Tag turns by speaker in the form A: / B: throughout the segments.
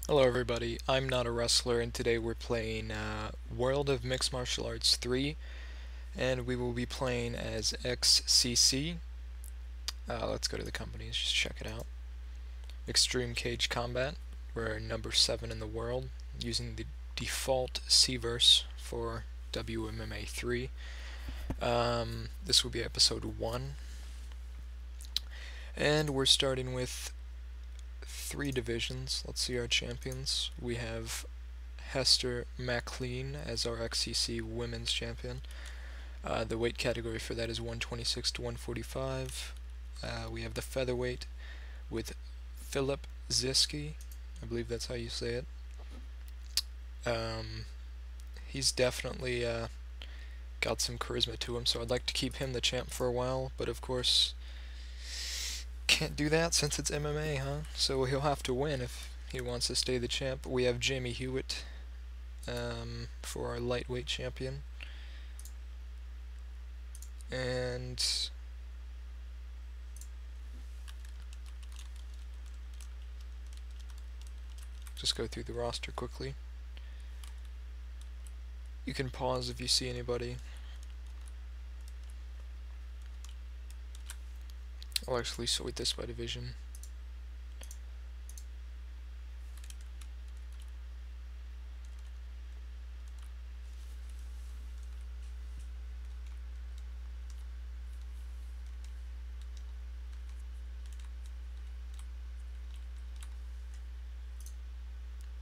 A: Hello everybody, I'm not a wrestler and today we're playing World of Mixed Martial Arts 3 and we will be playing as XCC. Let's go to the companies, just check it out. Extreme Cage Combat, we're number 7 in the world using the default C-verse for WMMA3. This will be episode 1 and we're starting with 3 divisions. Let's see our champions. We have Hester McLean as our XCC Women's Champion. The weight category for that is 126 to 145. We have the featherweight with Philip Ziski. I believe that's how you say it. He's definitely got some charisma to him, so I'd like to keep him the champ for a while, but of course can't do that since it's MMA, huh? So he'll have to win if he wants to stay the champ. We have Jamie Hewitt for our lightweight champion. And just go through the roster quickly. You can pause if you see anybody. I'll actually sort this by division.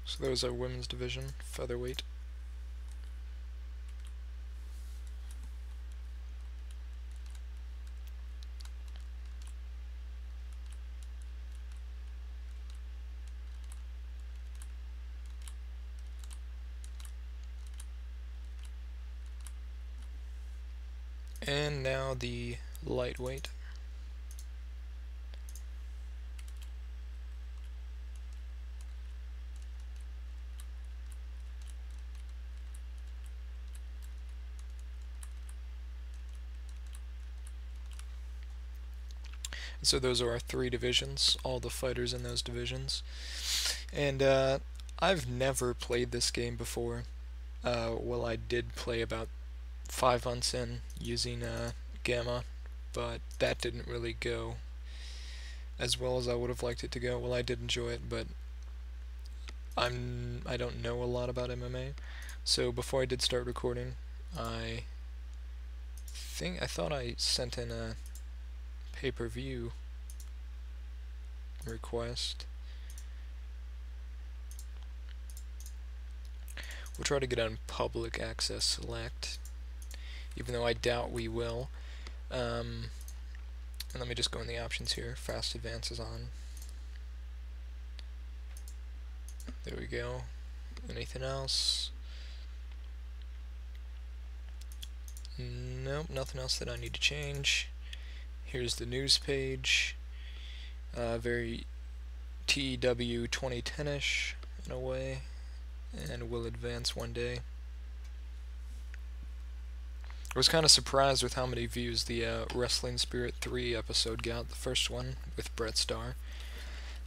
A: So there's our women's division, featherweight. And now the lightweight. So those are our 3 divisions, all the fighters in those divisions. And I've never played this game before. Well, I did play about 5 months in using Gamma, but that didn't really go as well as I would have liked it to go. Well, I did enjoy it, but I don't know a lot about MMA. So before I did start recording, I thought I sent in a pay-per-view request. We'll try to get on public access select, even though I doubt we will. And let me just go in the options here. Fast advance is on. There we go. Anything else? Nope, nothing else that I need to change. Here's the news page. Very TW 2010-ish in a way, and will advance one day. I was kind of surprised with how many views the Wrestling Spirit 3 episode got, the first one with Brett Starr.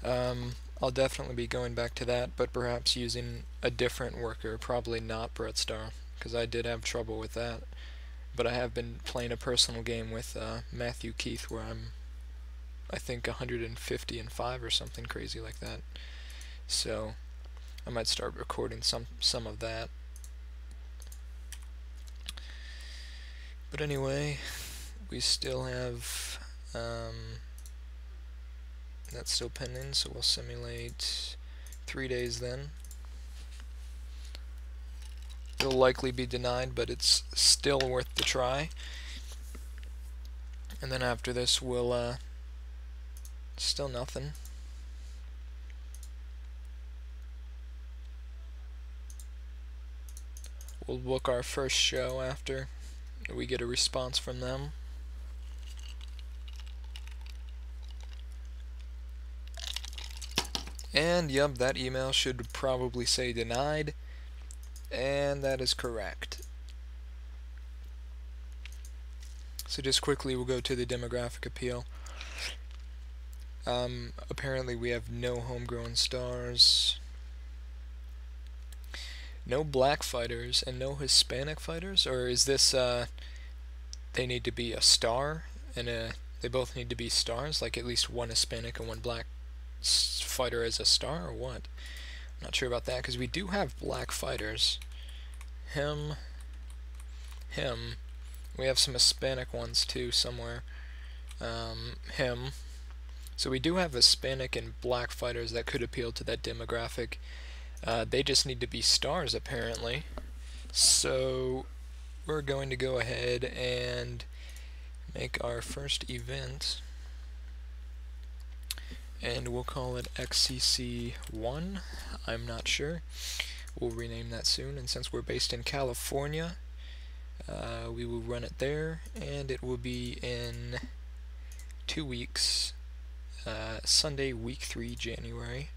A: I'll definitely be going back to that, but perhaps using a different worker, probably not Brett Starr, because I did have trouble with that. But I have been playing a personal game with Matthew Keith where I'm, I think, 150-5 or something crazy like that. So I might start recording some of that. But anyway, we still have that's still pending, so we'll simulate 3 days then. It'll likely be denied, but it's still worth the try. And then after this, we'll still nothing. We'll book our first show after we get a response from them. And yep, that email should probably say denied, and that is correct. So just quickly, we'll go to the demographic appeal. Apparently we have no homegrown stars. no black fighters and no Hispanic fighters? Or is this, they need to be a star, and they both need to be stars, like at least one Hispanic and one black fighter as a star, or what? I'm not sure about that, because we do have black fighters. Him. We have some Hispanic ones too somewhere. Him. So we do have Hispanic and black fighters that could appeal to that demographic. They just need to be stars, apparently. So we're going to go ahead and make our first event, and we'll call it XCC1. I'm not sure. We'll rename that soon, and since we're based in California, we will run it there, and it will be in 2 weeks, Sunday, week 3, January,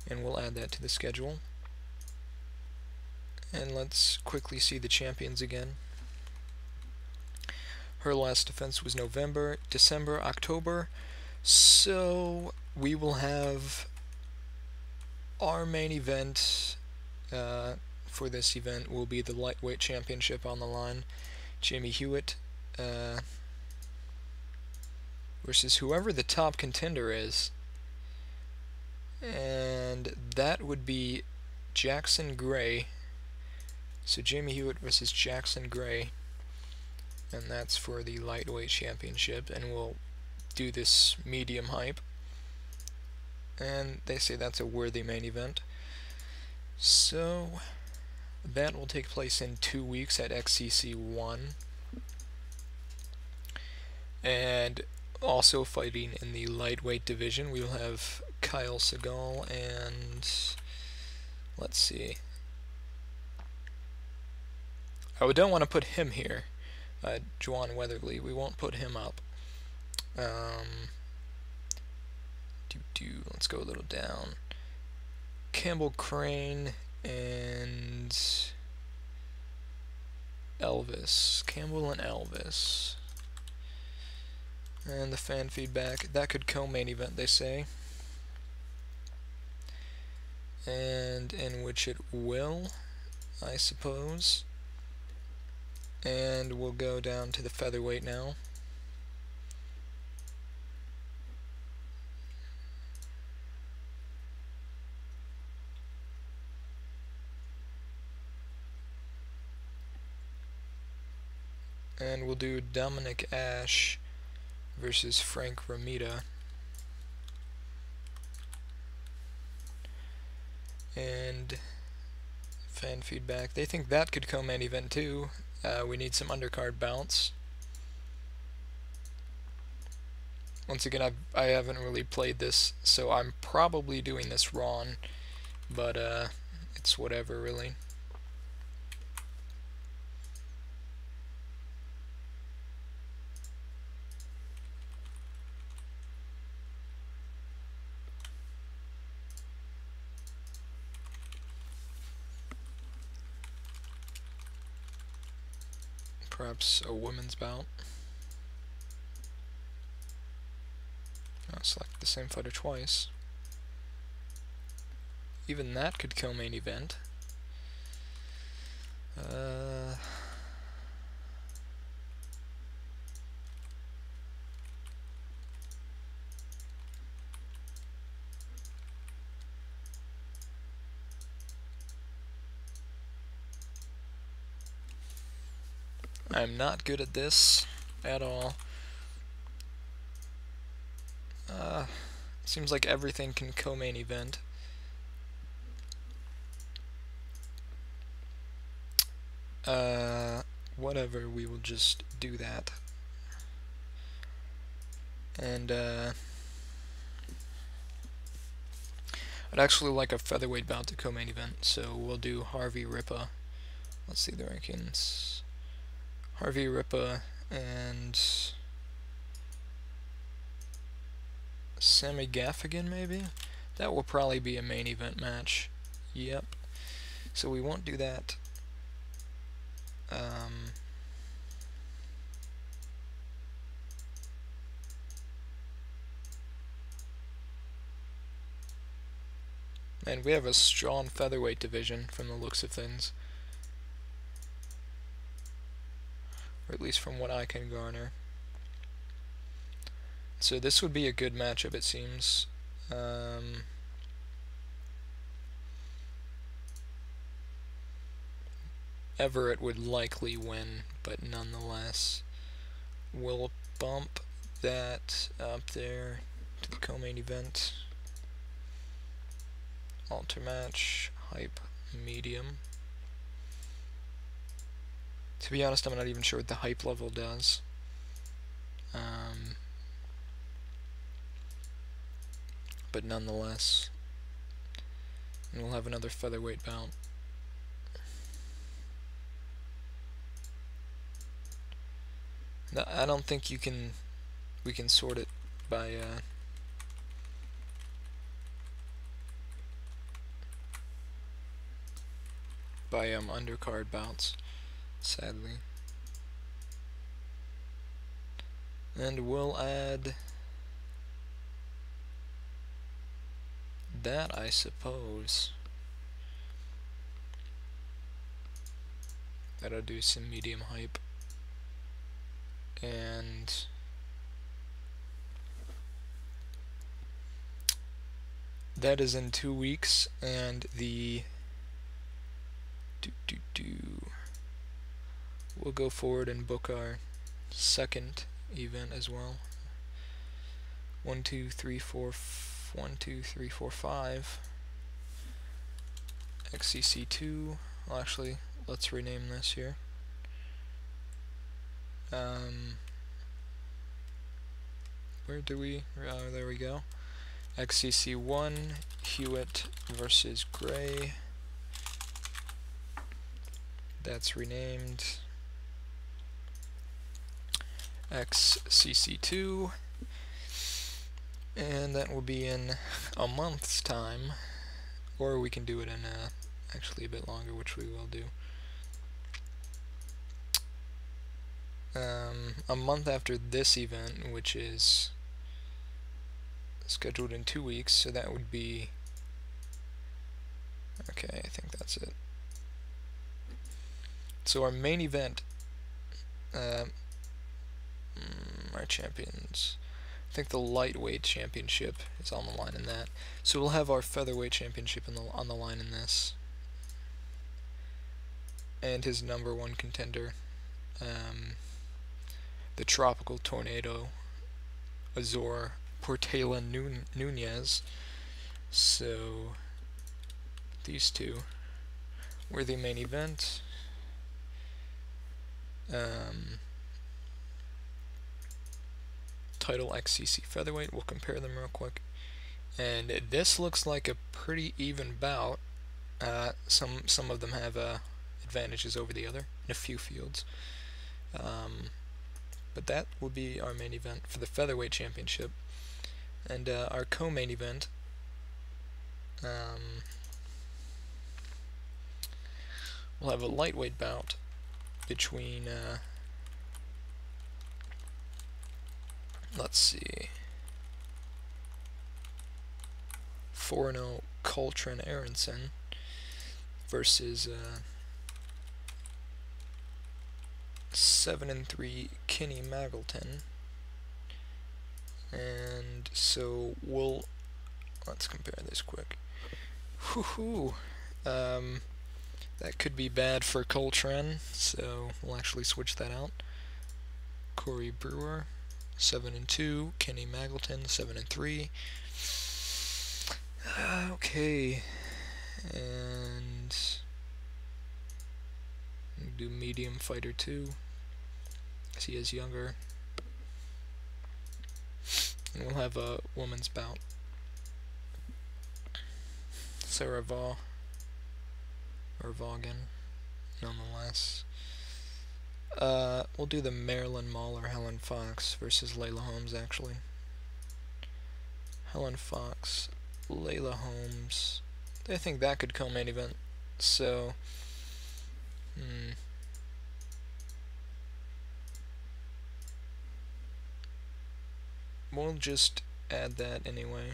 A: and we'll add that to the schedule. And let's quickly see the champions again. Her last defense was November, December, October, so we will have our main event for this event will be the lightweight championship on the line. Jamie Hewitt versus whoever the top contender is, and that would be Jackson Gray. So Jamie Hewitt versus Jackson Gray, and that's for the lightweight championship, and we'll do this medium hype, and they say that's a worthy main event. So that will take place in 2 weeks at XCC1, and also fighting in the lightweight division we will have Kyle Segal and, let's see, we don't want to put him here, Juwan Weatherly, we won't put him up. Let's go a little down. Campbell Crane and Elvis. Campbell and Elvis. And the fan feedback, that could co-main event, they say. And in which it will, I suppose. And we'll go down to the featherweight now. And we'll do Dominic Ashe versus Frank Ramita. And fan feedback, they think that could co-main event too. We need some undercard bounce. Once again, I haven't really played this, so I'm probably doing this wrong, but it's whatever, really. Perhaps a women's bout. I'll select the same fighter twice. Even that could co-main event. I'm not good at this at all. Seems like everything can co-main event. Whatever, we will just do that. And I'd actually like a featherweight bout to co-main event, so we'll do Harvey Ripa. Let's see the rankings. Harvey Ripa and Sammy Gaffigan, maybe? That will probably be a main event match. Yep. So we won't do that. And we have a strong featherweight division from the looks of things. Or at least from what I can garner. So this would be a good matchup, it seems. Everett would likely win, but nonetheless, we'll bump that up there to the co-main event. Alter match, hype, medium. To be honest, I'm not even sure what the hype level does. But nonetheless, and we'll have another featherweight bout. No, I don't think we can sort it by undercard bouts, sadly. And we'll add that, I suppose. That'll do some medium hype. And that is in 2 weeks, and the we'll go forward and book our second event as well. 1, 2, 3, 4, 1, 2, 3, 4, 5. XCC2. Well, actually, let's rename this here. Where do we? There we go. XCC1, Hewitt versus Gray. That's renamed. XCC2. And that will be in a month's time. Or we can do it in actually a bit longer, which we will do. A month after this event, which is scheduled in 2 weeks, so that would be... Okay, I think that's it. So our main event, our champions, I think the lightweight championship is on the line in that. So we'll have our featherweight championship on the line in this. And his #1 contender, the Tropical Tornado, Azor Portela Nunez. So these two were the main event. Title XCC featherweight. We'll compare them real quick. And this looks like a pretty even bout. Some of them have advantages over the other in a few fields. But that will be our main event for the featherweight championship. And our co-main event, we'll have a lightweight bout between, let's see, 4-0 Coltrane Aronson versus 7-3 Kenny Magleton. And so let's compare this quick. Whoo-hoo. That could be bad for Coltrane, so we'll actually switch that out. Corey Brewer, 7-2. Kenny Magleton, 7-3. Okay, and do medium fighter 2, because he is younger. And we'll have a women's bout. Sarah Vaughan, or Vaughan, nonetheless. We'll do the Marilyn Mauler Helen Fox versus Layla Holmes, actually. Helen Fox, Layla Holmes. I think that could co-main event. So, we'll just add that anyway.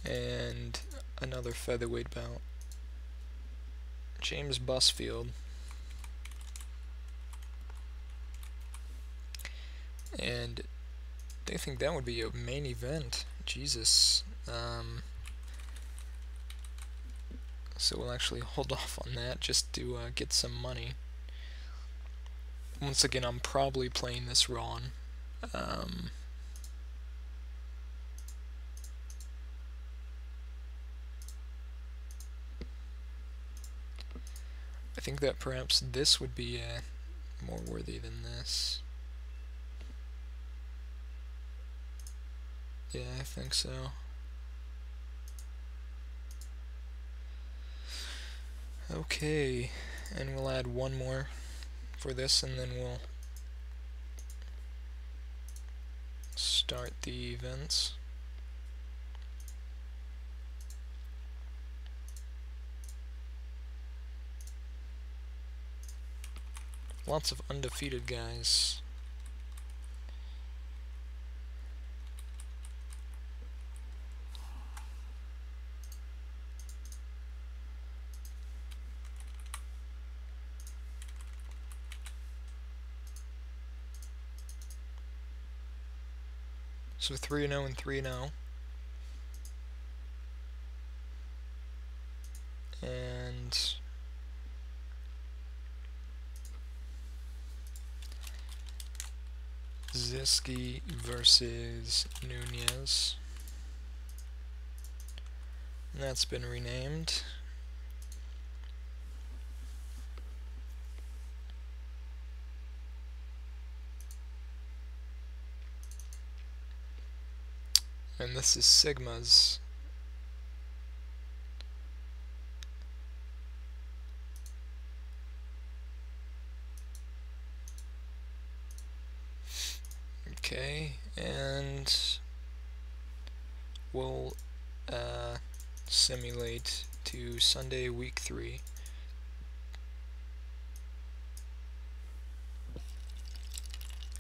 A: And another featherweight bout. James Busfield. And they think that would be a main event. Jesus. So we'll actually hold off on that just to get some money. Once again, I'm probably playing this wrong. I think that perhaps this would be more worthy than this. Yeah, I think so. Okay, and we'll add one more for this, and then we'll start the events. Lots of undefeated guys. So 3-0 and 3-0. And Ziski versus Nunez. And that's been renamed. And this is Sigma's. Okay, and we'll simulate to Sunday week 3.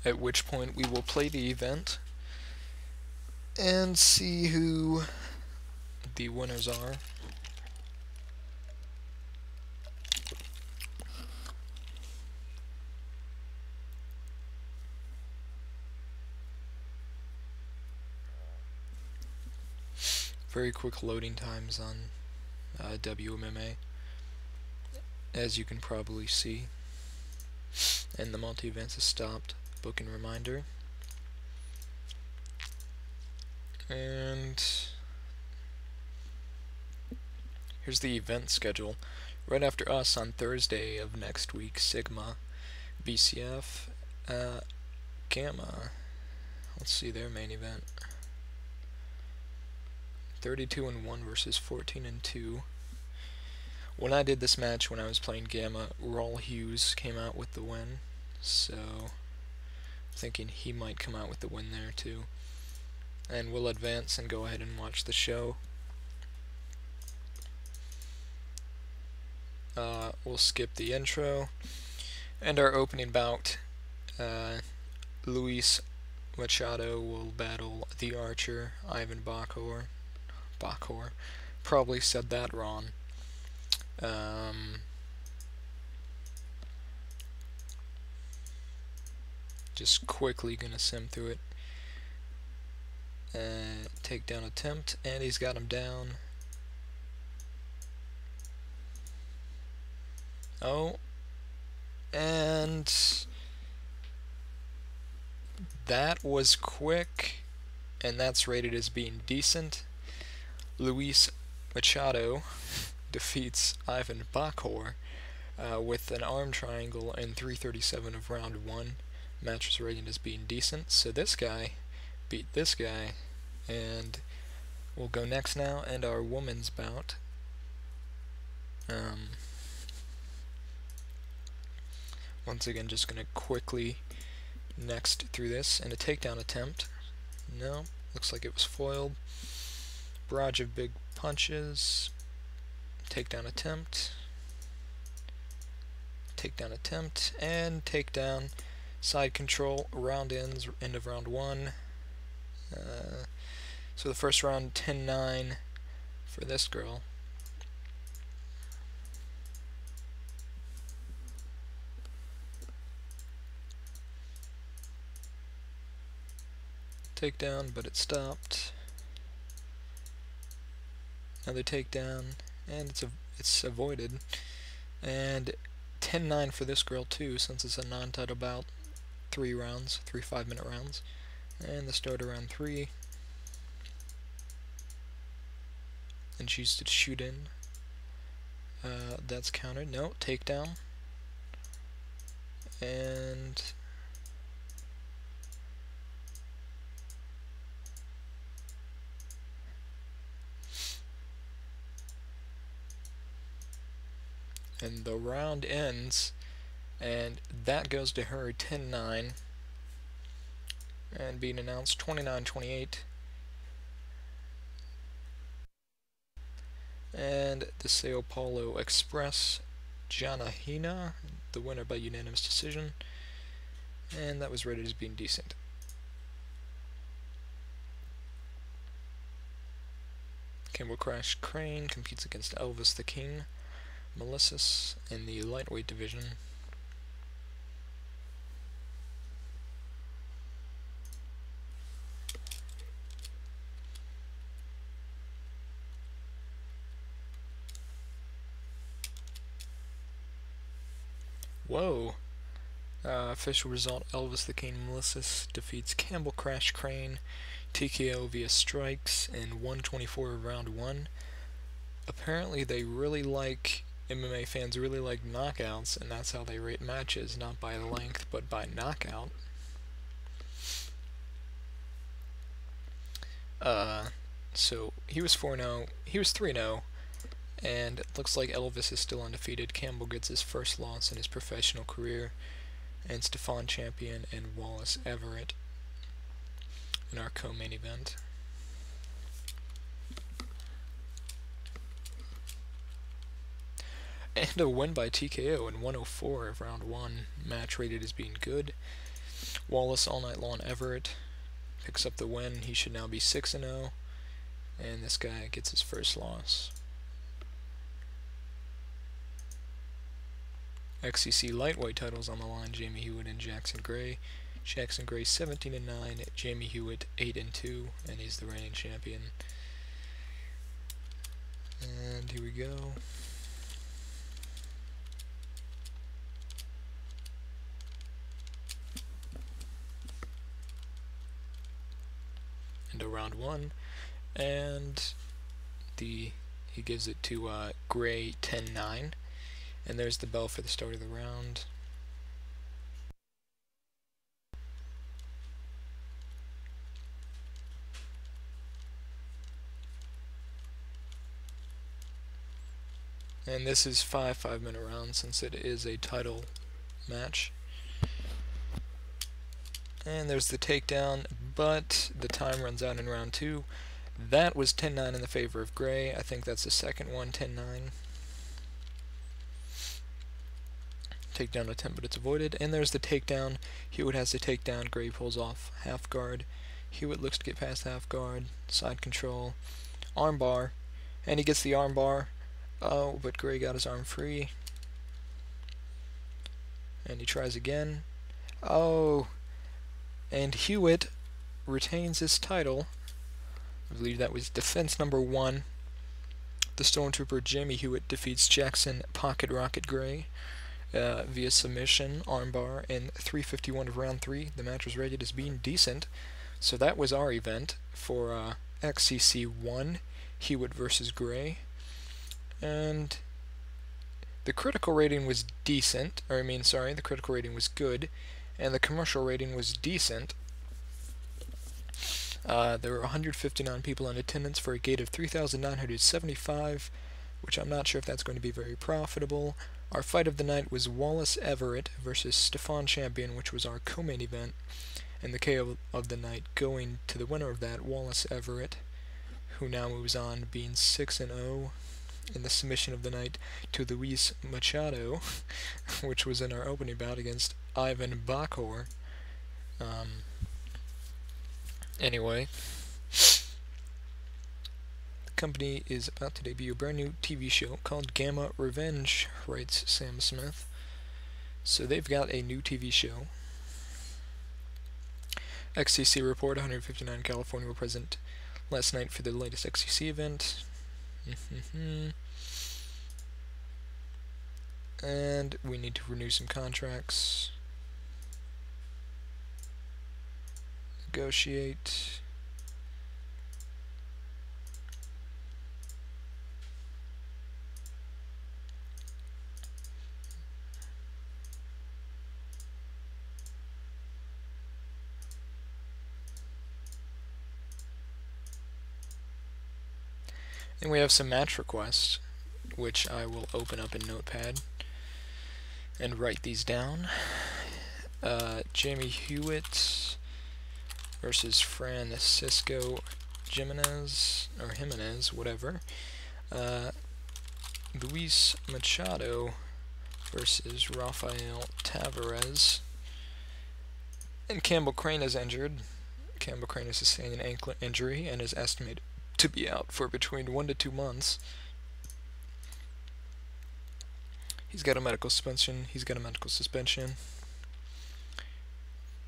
A: At which point we will play the event and see who the winners are. Very quick loading times on WMMA, as you can probably see. And the multi-events has stopped. Booking reminder. And here's the event schedule. Right after us on Thursday of next week, Sigma, BCF, Gamma. Let's see their main event. 32-1 versus 14-2. When I did this match, when I was playing Gamma, Raul Hughes came out with the win, so I'm thinking he might come out with the win there too. And we'll advance and go ahead and watch the show. We'll skip the intro. And our opening bout, Luis Machado will battle the Archer, Ivan Bakhor. Probably said that wrong. Just quickly gonna sim through it. Takedown attempt, and he's got him down. Oh, and that was quick, and that's rated as being decent. Luis Machado defeats Ivan Bakhor with an arm triangle in 3:37 of round 1. Match was rated as being decent, so this guy beat this guy, and we'll go next now, and our women's bout. Once again, just gonna quickly next through this, and a takedown attempt. No, looks like it was foiled. Barrage of big punches. Takedown attempt. Takedown attempt, and takedown. Side control, round end of round 1. So the first round, 10-9 for this girl. Takedown, but it stopped. Another takedown, and it's avoided. And 10-9 for this girl too, since it's a non-title bout. 3 rounds, 3 5-minute rounds. And the start of round 3. And she's to shoot in. That's countered. No, takedown. And the round ends, and that goes to her 10-9, and being announced 29-28. And the Sao Paulo Express, Janahina, the winner by unanimous decision, and that was rated as being decent. Campbell Crash Crane competes against Elvis the King Melissus in the lightweight division. Whoa! Official result: Elvis the King Melissus defeats Campbell Crash Crane TKO via strikes in 124 of round 1. Apparently they really like, MMA fans really like knockouts, and that's how they rate matches, not by length, but by knockout. So he was 4-0, he was 3-0, and it looks like Elvis is still undefeated. Campbell gets his first loss in his professional career, and Stefan Champion and Wallace Everett in our co-main event. And a win by TKO in 104 of round 1, match rated as being good. Wallace all night long. Everett picks up the win. He should now be 6-0, and this guy gets his first loss. XCC lightweight titles on the line: Jamie Hewitt and Jackson Gray. Jackson Gray 17-9, Jamie Hewitt 8-2, and he's the reigning champion. And here we go. Into round 1, and he gives it to Gray 10-9, and there's the bell for the start of the round. And this is 5 5-minute rounds, since it is a title match. And there's the takedown, but the time runs out in round 2. That was 10-9 in the favor of Gray. I think that's the second one, 10-9. Takedown attempt, but it's avoided. And there's the takedown. Hewitt has the takedown. Gray pulls off half guard. Hewitt looks to get past half guard. Side control. Arm bar. And he gets the arm bar. Oh, but Gray got his arm free. And he tries again. Oh! And Hewitt retains his title. I believe that was defense number 1. The Stormtrooper Jamie Hewitt defeats Jackson Pocket Rocket Gray via submission, armbar, in 3:51 of round 3. The match was rated as being decent. So that was our event for XCC 1, Hewitt versus Gray. And the critical rating was decent, the critical rating was good, and the commercial rating was decent. There were 159 people in attendance for a gate of 3,975, which I'm not sure if that's going to be very profitable. Our fight of the night was Wallace Everett versus Stefan Champion, which was our co-main event, and the KO of the night going to the winner of that, Wallace Everett, who now moves on, being 6-0. In the submission of the night to Luis Machado, which was in our opening bout against Ivan Bakor. Anyway, the company is about to debut a brand new TV show called Gamma Revenge, writes Sam Smith. So they've got a new TV show. XCC report, 159 California were present last night for the latest XCC event. And we need to renew some contracts. Negotiate. And we have some match requests, which I will open up in Notepad and write these down. Jamie Hewitt versus Francisco Jimenez, or Jimenez, whatever. Luis Machado versus Rafael Tavares. And Campbell Crane is injured. Campbell Crane has sustained an ankle injury and is estimated to be out for between 1 to 2 months. He's got a medical suspension.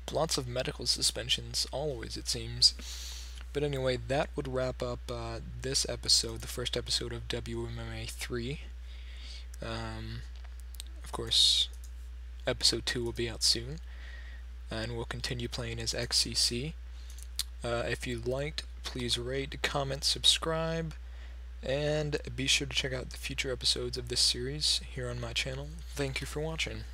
A: Lots of medical suspensions, always, it seems. But anyway, that would wrap up this episode, the first episode of WMMA3. Of course, episode 2 will be out soon, and we'll continue playing as XCC. If you liked, please rate, comment, subscribe, and be sure to check out the future episodes of this series here on my channel. Thank you for watching.